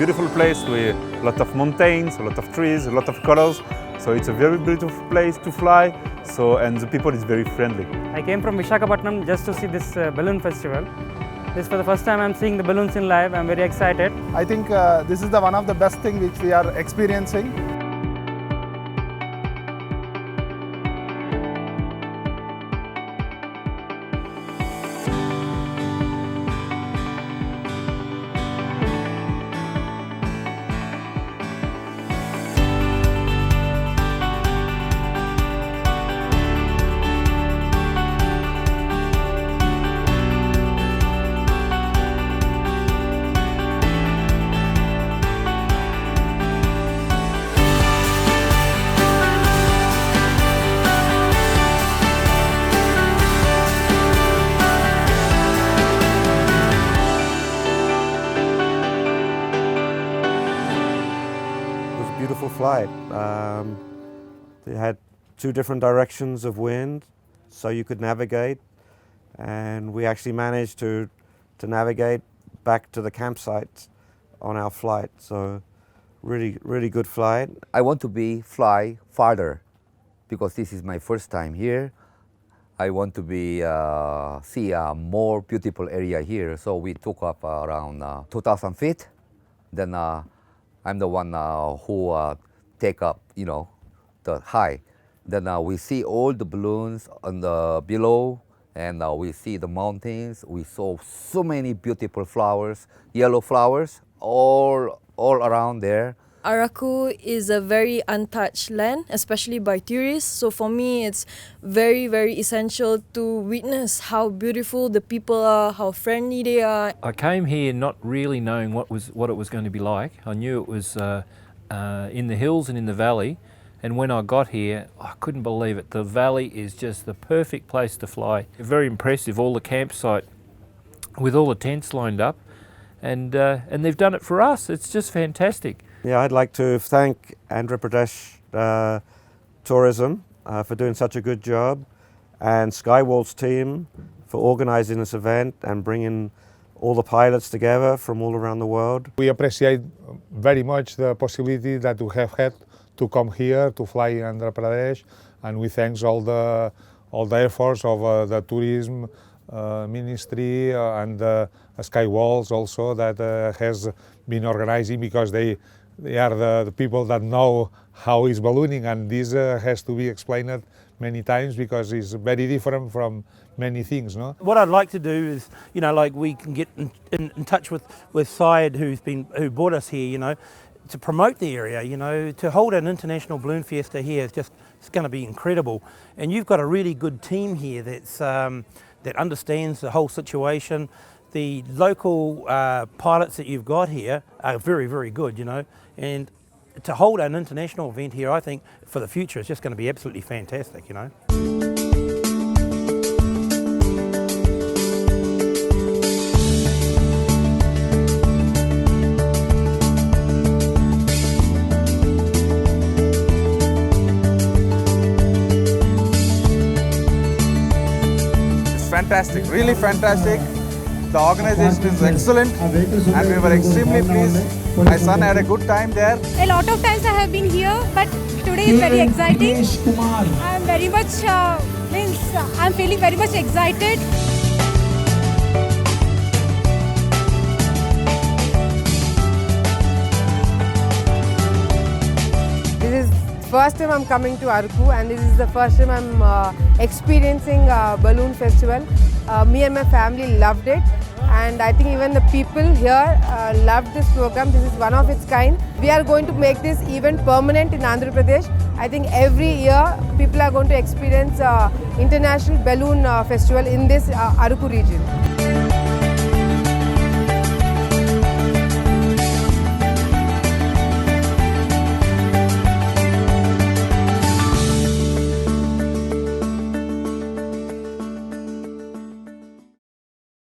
beautiful place with a lot of mountains, a lot of trees, a lot of colors. So it's a very beautiful place to fly. So, and the people is very friendly. I came from Visakhapatnam just to see this balloon festival. This is for the first time I'm seeing the balloons in live. I'm very excited. I think this is one of the best things which we are experiencing. Beautiful flight. They had 2 different directions of wind, so you could navigate, and we actually managed to navigate back to the campsite on our flight. So really good flight. I want to fly farther because this is my first time here. I want to see a more beautiful area here. So we took up around 2,000 feet. Then I'm the one who take up, the high. Then we see all the balloons on the below, and we see the mountains. We saw so many beautiful flowers, yellow flowers, all around there. Araku is a very untouched land, especially by tourists. So for me, it's very, very essential to witness how beautiful the people are, how friendly they are. I came here not really knowing what it was going to be like. I knew it was in the hills and in the valley. And when I got here, I couldn't believe it. The valley is just the perfect place to fly. Very impressive, all the campsite with all the tents lined up. And they've done it for us. It's just fantastic. Yeah, I'd like to thank Andhra Pradesh Tourism for doing such a good job, and Skywalt's team for organising this event and bringing all the pilots together from all around the world. We appreciate very much the possibility that we have had to come here to fly in Andhra Pradesh, and we thank all the efforts of the tourism ministry and Skywalls also that has been organizing, because they are the people that know how is ballooning, and this has to be explained many times because it's very different from many things, no? What I'd like to do is, like we can get in touch with Syed, who brought us here, to promote the area, to hold an international balloon fiesta here is just, it's going to be incredible. And you've got a really good team here that understands the whole situation. The local pilots that you've got here are very, very good, and to hold an international event here, I think for the future is just going to be absolutely fantastic, It's fantastic, really fantastic. The organization is excellent and we were extremely pleased. My son had a good time there. A lot of times I have been here, but today is very exciting. I'm very much, I'm feeling very much excited. This is first time I'm coming to Araku, and this is the first time I'm experiencing balloon festival. Me and my family loved it, and I think even the people here loved this program. This is one of its kind. We are going to make this event permanent in Andhra Pradesh. I think every year people are going to experience International Balloon Festival in this Araku region.